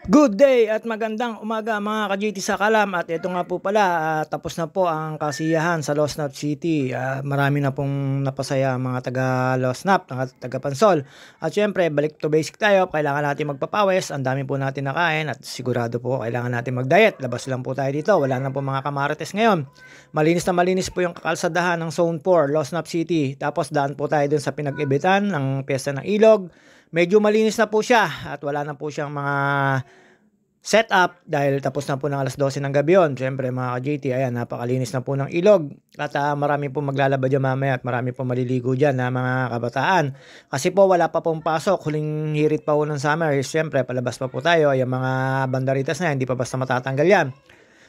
Good day at magandang umaga mga ka-GT sa Kalam, at ito nga po pala, tapos na po ang kasiyahan sa Losnap City. Marami na pong napasaya mga taga Losnap, taga Pansol. At syempre balik to basic tayo, kailangan natin magpapawis, ang dami po natin nakain at sigurado po kailangan natin mag-diet. Labas lang po tayo dito, wala na po mga kamarites ngayon. Malinis na malinis po yung kakalsadahan ng Zone 4, Losnap City. Tapos daan po tayo dun sa pinag-ibitan ng Piyesta ng Ilog. Medyo malinis na po siya at wala na po siyang mga setup dahil tapos na po ng alas 12 ng gabi yun. Siyempre mga ka-JT, ayan, napakalinis na po ng ilog at marami po maglalaba dyan mamaya at marami po maliligo dyan na mga kabataan. Kasi po wala pa pong pasok, huling hirit pa po ng summer. Siyempre palabas pa po tayo, yung mga bandaritas na hindi pa basta matatanggal yan.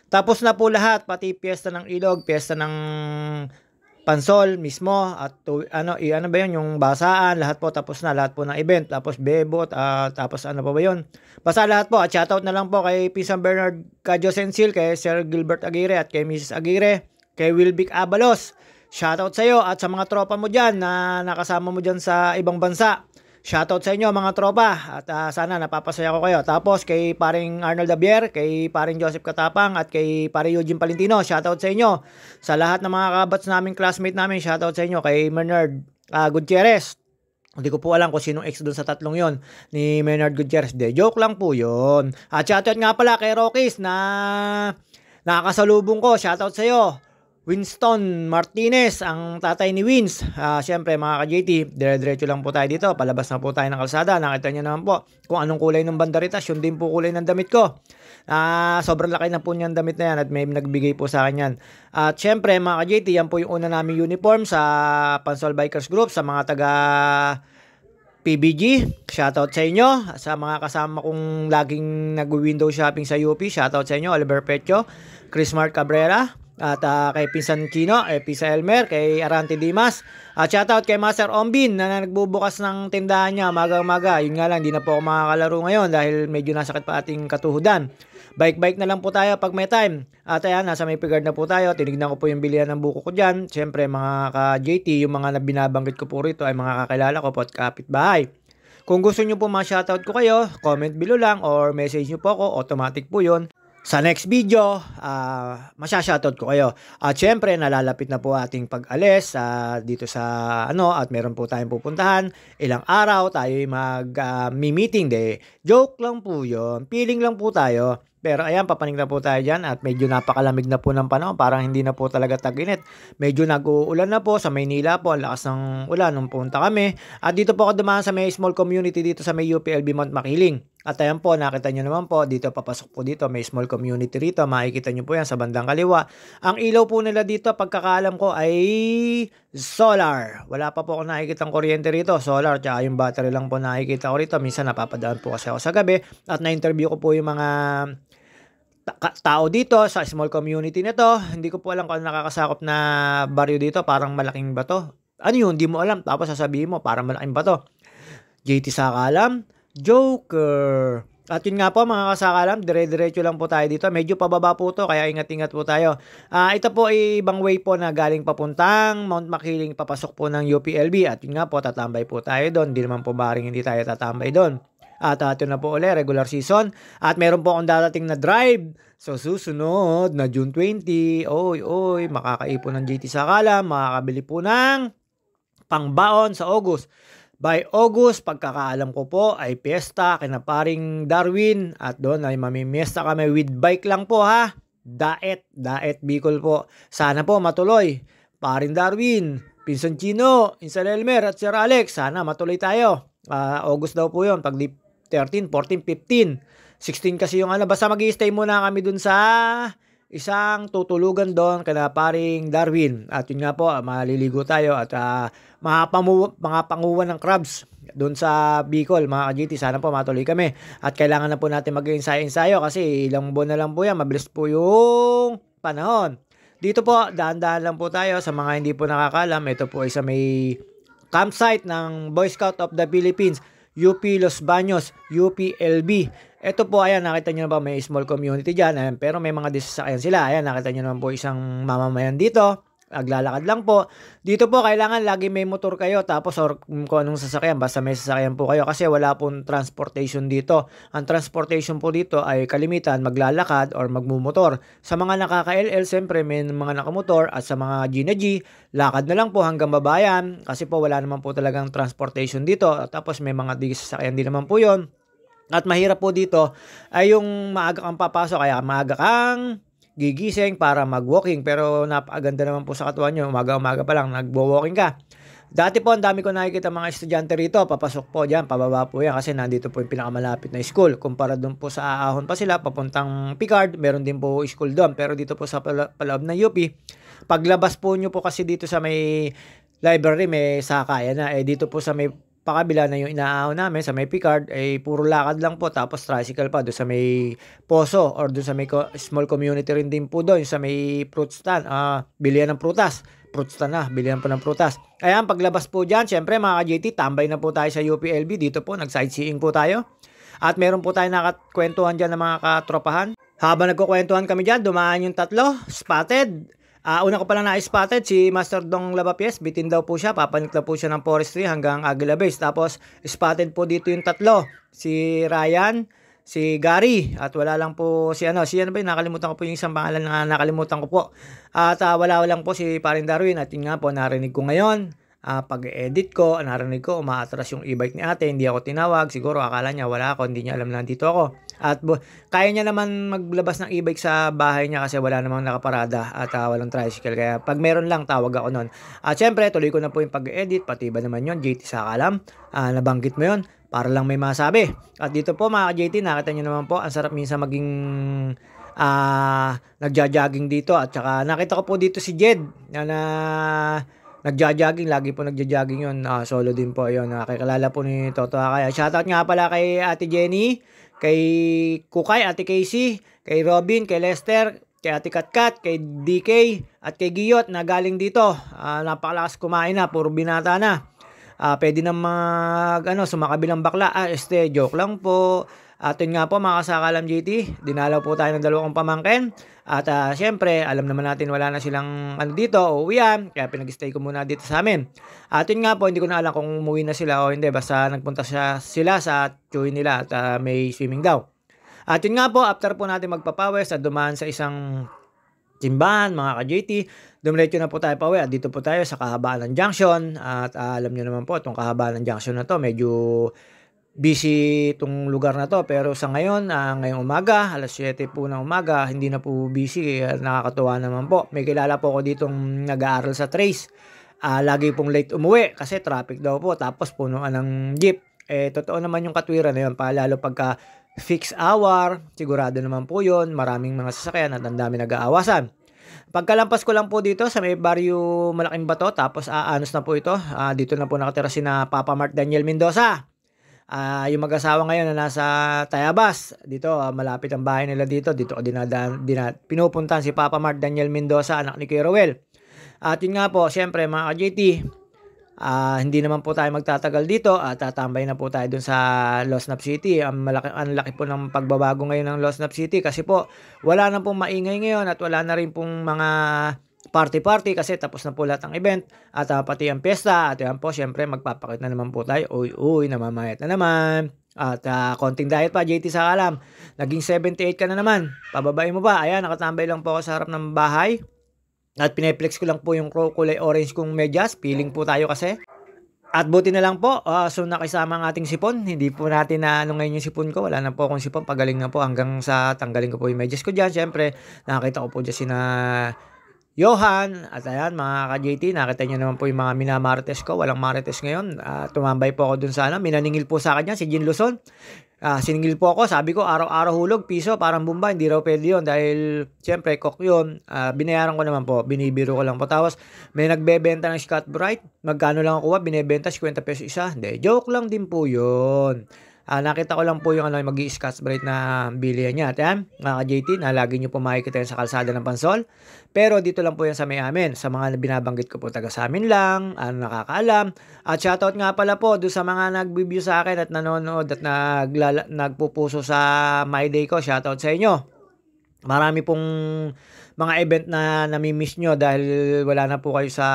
Tapos na po lahat, pati piyesta ng ilog, piyesta ng Pansol mismo at ano ba yun, yung basaan, lahat po tapos na, lahat po ng event, tapos bebot, tapos ano pa ba yun, basta lahat po. At shoutout na lang po kay P. San Bernard Cadyo Sensil, kay Sir Gilbert Aguirre at kay Mrs. Aguirre, kay Wilbic Abalos. Shoutout sa iyo at sa mga tropa mo dyan na nakasama mo dyan sa ibang bansa. Shoutout sa inyo mga tropa at sana napapasaya ko kayo. Tapos kay paring Arnold Abier, kay paring Joseph Katapang at kay paring Eugene Palentino, shoutout sa inyo. Sa lahat ng mga kabats naming classmate namin, shoutout sa inyo. Kay Menard Gutierrez, hindi ko po alam kung sinong ex doon sa tatlong yon ni Menard Gutierrez. De, joke lang po yon. At shoutout nga pala kay Rockies na nakakasalubong ko, shoutout sa iyo. Winston Martinez, ang tatay ni Wins. Siyempre mga ka-JT, dire-diretso lang po tayo dito. Palabas na po tayo ng kalsada. Nakita niyo naman po kung anong kulay ng bandaritas. Yun din po kulay ng damit ko. Sobrang laki na po niyan damit na yan at may nagbigay po sa akin yan. At siyempre mga ka-JT, yan po yung una naming uniform sa Pansol Bikers Group, sa mga taga PBG, shoutout sa inyo. Sa mga kasama kong laging nag-window shopping sa UP, shoutout sa inyo. Oliver Pecho, Chris Mark Cabrera, at kay Pinsan Chino, Pisa Elmer, kay Arante Dimas. At shoutout kay Master Ombin na nagbubukas ng tindahan niya maga-maga. Yun nga lang, di na po ako makakalaro ngayon dahil medyo nasakit pa ating katuhudan. Bike-bike na lang po tayo pag may time. At ayan, nasa may pigard na po tayo. Tinignan ko po yung bilihan ng buko ko dyan. Siyempre mga ka-JT, yung mga binabanggit ko po rito ay mga kakilala ko po at kapitbahay. Kung gusto nyo po ma-shoutout ko kayo, comment below lang or message nyo po ako, automatic po yun. Sa next video, masya-shoutout ko kayo. At syempre, nalalapit na po ating pag-alis dito sa at meron po tayong pupuntahan. Ilang araw tayo mag-meeting day. Joke lang po yun. Feeling lang po tayo. Pero ayan, papanig na po tayo dyan at medyo napakalamig na po ng panahon. Parang hindi na po talaga tag-init. Medyo nag-uulan na po sa Maynila po. Ang lakas ng ulan nung punta kami. At dito po ako dumaan sa may small community dito sa may UPLB Mount Makiling. At ayan po, nakita nyo naman po, dito papasok po dito, may small community rito, makikita nyo po yan sa bandang kaliwa. Ang ilaw po nila dito, pagkakaalam ko ay solar. Wala pa po ako nakikitang kuryente rito, solar, tsaka yung battery lang po nakikita ko rito. Minsan napapadaan po kasi ako sa gabi at na-interview ko po yung mga tao dito sa small community nito. Hindi ko po alam kung nakakasakop na baryo dito, parang malaking bato. Ano yun, hindi mo alam, tapos sasabihin mo, parang malaking bato. JT Sakalam, Joker. At yun nga po mga kasakalam, dire-diretso lang po tayo dito. Medyo pababa po to, kaya ingat-ingat po tayo. Ito po ay ibang way po na galing papuntang Mount Makiling, papasok po ng UPLB. At yun nga po, tatambay po tayo doon. Hindi naman po baring hindi tayo tatambay doon. At ito na po ulit, regular season. At meron po akong dadating na drive. So susunod na June 20, oy, makakaipon ng JT Sakalam, makakabili po ng pangbaon sa August. By August, pagkakaalam ko po ay piyesta kina paring Darwin at doon ay mamimiesta kami with bike lang po ha. Daet Bicol po. Sana po matuloy. Paring Darwin, Pinsan Chino, Insan Elmer at Sir Alex, sana matuloy tayo. August daw po yun, pag 13, 14, 15, 16 kasi yung basta mag-i-stay muna kami dun sa isang tutulugan doon kaya paring Darwin. At yun nga po, maliligo tayo at mga panguwan ng crabs doon sa Bicol, mga ka-GT. Sana po matuloy kami. At kailangan na po natin mag-ensayo kasi ilang buwan na lang po yan. Mabilis po yung panahon. Dito po, daan-daan lang po tayo sa mga hindi po nakakalam. Ito po ay sa may campsite ng Boy Scout of the Philippines, UP Los Baños, UPLB. Ito po, ayan, nakita nyo na ba may small community dyan, ayan, pero may mga disasakyan sila. Ayan, nakita nyo naman po isang mamamayan dito. Naglalakad lang po. Dito po kailangan lagi may motor kayo tapos or kung anong sasakyan, basta may sasakyan po kayo kasi wala pong transportation dito. Ang transportation po dito ay kalimitan maglalakad or magmumotor. Sa mga nakaka-LL, siyempre may mga nakamotor at sa mga G na G, lakad na lang po hanggang Babayan kasi po wala naman po talagang transportation dito. Tapos may mga di sasakyan din naman po yon. At mahirap po dito ay yung maaga kang papasok kaya maaga kang gigising para mag-walking pero napakaganda naman po sa katawan nyo. Umaga-umaga pa lang nagwo-walking ka. Dati po ang dami ko nakikita mga estudyante rito, papasok po dyan, pababa po yan kasi nandito po yung pinakamalapit na school. Kumpara doon po sa Aahon pa sila, papuntang Picard, meron din po school doon. Pero dito po sa paloob ng UP, paglabas po nyo po kasi dito sa may library, may sakayan na. Dito po sa may pakabila na yung inaahon namin sa may Picard ay puro lakad lang po tapos tricycle pa doon sa may Poso or doon sa may small community rin din po doon sa may fruit stand, bilihan ng prutas. Fruit stand na, bilihan po ng prutas. Ayan, paglabas po dyan, syempre mga ka-JT, tambay na po tayo sa UPLB. Dito po, nag-sightseeing po tayo. At meron po tayo nakakwentuhan dyan ng mga katropahan. Habang nagkukwentuhan kami dyan, dumaan yung tatlo, spotted. Una ko palang na-spotted si Master Dong Lavapies, bitin daw po siya, papanik daw po siya ng forestry hanggang Aguila Base. Tapos spotted po dito yung tatlo, si Ryan, si Gary, at wala lang po si ano ba yung nakalimutan ko po yung isang pangalan na nakalimutan ko po. At wala lang po si Paring Darwin at yun nga po narinig ko ngayon. Pag-edit ko, narinig ko, umaatras yung e-bike ni ate, hindi ako tinawag, siguro akala niya wala ako, hindi niya alam na nandito ako. At kaya niya naman maglabas ng e-bike sa bahay niya kasi wala namang nakaparada at walang tricycle. Kaya pag meron lang, tawag ako nun. At syempre, tuloy ko na po yung pag-edit, pati ba naman yun, JT Sakalam, nabanggit mo yun, para lang may masabi. At dito po mga JT, nakita niyo naman po, ang sarap minsan maging nagja-jogging dito. At saka nakita ko po dito si Jed na nagja-jogging, lagi po nagja-jogging yun. Solo din po yun. Kakilala po ni Toto Akaya. Shoutout nga pala kay Ate Jenny, kay Kukay, Ate Casey, kay Robin, kay Lester, kay Ate Katkat, kay DK, at kay Giyot na galing dito. Napakalakas kumain na, puro binata na. Pwede na sumakabilang bakla. Joke lang po. At yun nga po mga kasakalam JT, dinalaw po tayo ng dalawang pamangkin. At syempre, alam naman natin wala na silang dito, uuwian, kaya pinag-stay ko muna dito sa amin. At yun nga po, hindi ko na alam kung umuwi na sila o hindi, basta nagpunta sila sa chewy nila at may swimming daw. At yun nga po, after po natin magpapawes at dumaan sa isang simbahan, mga ka-JT, dumiretso na po tayo pauwi at dito po tayo sa kahabaan ng junction. At alam nyo naman po, itong kahabaan ng junction na to, medyo busy itong lugar na to, pero sa ngayon, ngayong umaga, alas 7 po ng umaga, hindi na po busy, nakakatuwa naman po. May kilala po ako ditong nag-aaral sa Trace. Lagi pong late umuwi kasi traffic daw po, tapos punuan ng jeep. Totoo naman yung katwiran na yun, lalo pagka fixed hour, sigurado naman po yun, maraming mga sasakyan at ang dami nag-aawasan. Pagkalampas ko lang po dito sa may baryo Malaking Bato, tapos anos na po ito, dito na po nakatira si na Papa Mart Daniel Mendoza. Yung mag-asawa ngayon na nasa Tayabas, dito malapit ang bahay nila dito ko pinupuntahan si Papa Mart Daniel Mendoza, anak ni Kuya Rowel. At yun nga po, syempre mga ka-JT, hindi naman po tayo magtatagal dito at tatambay na po tayo dun sa Losnap City. Ang laki po ng pagbabago ngayon ng Losnap City kasi po wala na pong maingay ngayon at wala na rin pong mga party kasi tapos na po lahat ng event at pati ang piyesta. At yan po, syempre magpapakit na naman po tayo. Uy, namamayat na naman. At konting diet pa, JT Sakalam. Naging 78 ka na naman. Pababain mo ba? Ayan, nakatambay lang po ako sa harap ng bahay. At pineplex ko lang po yung kulay orange kong medyas. Peeling po tayo kasi. At buti na lang po, so nakisama ang ating sipon. Hindi po natin na ngayon yung sipon ko. Wala na po akong sipon. Pagaling na po hanggang sa tanggalin ko po yung medyas ko dyan. Syempre, nakakita ko po dyan sina Johan, at ayan mga ka-JT, nakita nyo naman po yung mga minamarites ko. Walang marites ngayon. Tumambay po ako dun sa minaningil po sa akin yan, si Jean Luzon. Siningil po ako, sabi ko araw-araw hulog, piso, parang bumba, hindi raw pwede yun. Dahil siyempre, cook yun. Binayaran ko naman po, binibiro ko lang po. Tapos may nagbebenta ng Scott Bright. Magkano lang ako kuha, binibenta 50 pesos isa. Hindi, joke lang din po yun. Nakita ko lang po yung mag-i-Scotch Brite na bilihan niya. At yan, mga ka-JT, na lagi nyo po makikita yan sa kalsada ng Pansol. Pero dito lang po yan sa may amin. Sa mga binabanggit ko po, taga sa amin lang, nakakaalam. At shoutout nga pala po doon sa mga nag-review sa akin at nanonood at nagpupuso sa My Day ko. Shoutout sa inyo. marami pong mga event na nami-miss nyo dahil wala na po kayo sa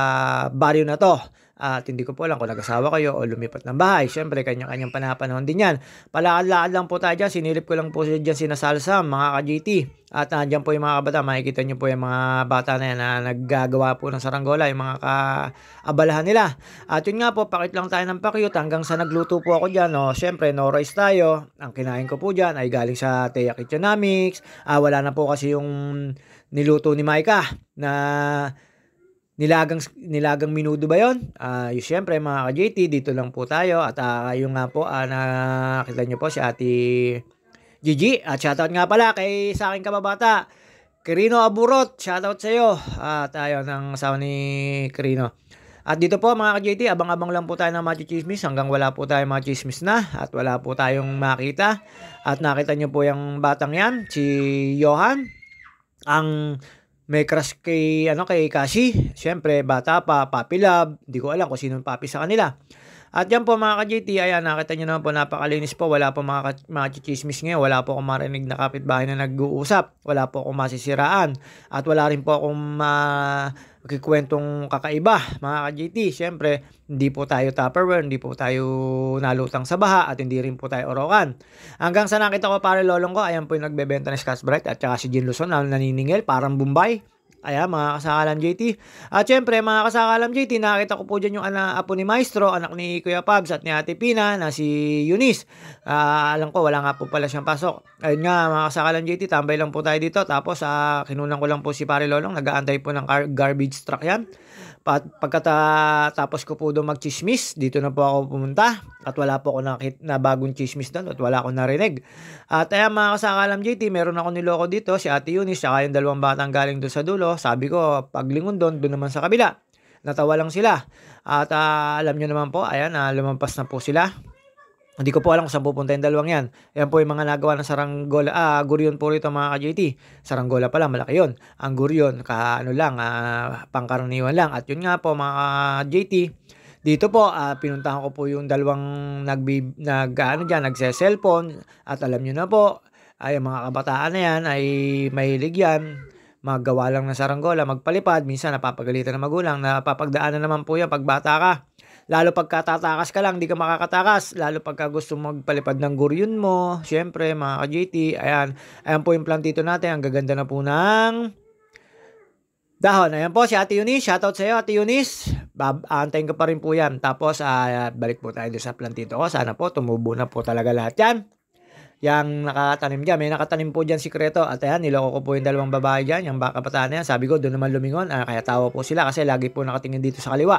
baryo na 'to. At hindi ko po alam kung nag-asawa kayo o lumipat ng bahay. Siyempre kanya-kanyang panapanahon din 'yan. Palakad-lakad lang po tayo diyan, sinilip ko lang po diyan sina Salsam, mga ka-GT. At nandiyan po yung mga kabataan, makikita niyo po yung mga bata na 'yan na naggagawa po ng saranggola, yung mga kaabalahan nila. At yun nga po, pakit lang tayo ng pakyut hanggang sa nagluto po ako diyan. No, siyempre no rice tayo. Ang kinain ko po diyan ay galing sa Teya Kitchenomics. Wala na po kasi yung niluto ni Maika na nilagang minudo ba yon? Yung siyempre mga ka-JT, dito lang po tayo. At yung nga po, nakita nyo po si Ate Gigi. At shoutout nga pala kay sa aking kababata, Kirino Aburot. Shoutout sa iyo. At ayun, ang asawa ni Kirino. At dito po mga ka-JT, abang-abang lang po tayo ng mga chismis hanggang wala po tayong mga chismis na at wala po tayong makita. At nakita nyo po yung batang yan, si Johan, ang may crush kay Kashi. Siyempre, bata pa, puppy love. Hindi ko alam kung sino yung puppy sa kanila. At yan po mga ka-JT, ayan, nakita nyo naman po, napakalinis po. Wala po mga chichismis ngayon. Wala po akong marinig na kapitbahay na nag-uusap. Wala po akong masisiraan. At wala rin po akong makikwentong kakaiba, mga ka-JT. Siyempre, hindi po tayo Tupperware, hindi po tayo nalutang sa baha, at hindi rin po tayo orokan. Hanggang sa nakita ko pare lolong ko, ayan po yung nagbebenta ng Scotch Brite at saka si Jin Luzon na naniningil, parang Bombay. Ayan, mga kasakalam JT. At syempre, mga kasakalam JT, nakita ko po dyan yung apo ni Maestro, anak ni Kuya Pabs at ni Ate Pina, na si Eunice. Alam ko, wala nga po pala siyang pasok. Ayun nga, mga kasakalam JT, tambay lang po tayo dito. Tapos, kinunan ko lang po si Pare Lolong, nag-aantay po ng garbage truck yan. Pagkatapos ko po doon mag-chismis, dito na po ako pumunta. At wala po ako na bagong chismis doon at wala akong narinig. At ayan mga kasakalam JT, meron ako niloko dito, si Ate Eunice, saka yung dalawang batang galing doon sa dulo. Sabi ko, paglingon doon naman sa kabila. Natawa lang sila. At alam nyo naman po, ayan, lumampas na po sila. Hindi ko po alam kung saan pupunta yung dalawang yan. Ayan po yung mga nagawa ng saranggola. Guryon po rito mga ka-JT. Saranggola pala, malaki yun. Ang guryon, pangkaraniwan lang. At yun nga po mga ka-JT, dito po, pinuntahan ko po yung dalawang nagse-cellphone. At alam nyo na po, ay mga kabataan na yan ay mahilig yan. Maggawa lang ng saranggola, magpalipad. Minsan napapagalitan ng magulang. Napapagdaanan naman po yan pag bata ka. Lalo pagka tatakas ka lang, di ka makakatakas. Lalo pagka gusto magpalipad ng guryon mo. Siyempre, mga ka-JT, ayan. Ayan po yung plantito natin. Ang gaganda na po ng dahon. Ayan po si Ate Eunice. Shoutout sa iyo, Ate Eunice. Aantayin ko pa rin po yan. Tapos, balik po tayo sa plantito ko. Sana po, tumubo na po talaga lahat yan. Yang nakatanim dyan. May nakatanim po dyan sikreto. At ayan, niloko ko po yung dalawang babae dyan. Yung baka pataan na yan. Sabi ko, doon naman lumingon. Kaya tawa po sila kasi lagi po nakatingin dito sa kaliwa.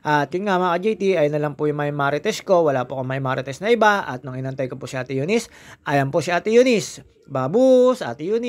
At yun nga mga JT, ay na lang po yung may marites ko. Wala po akong may marites na iba. At nung inantay ko po si Ate Eunice, ayan po si Ate Eunice. Babus, Ate Eunice.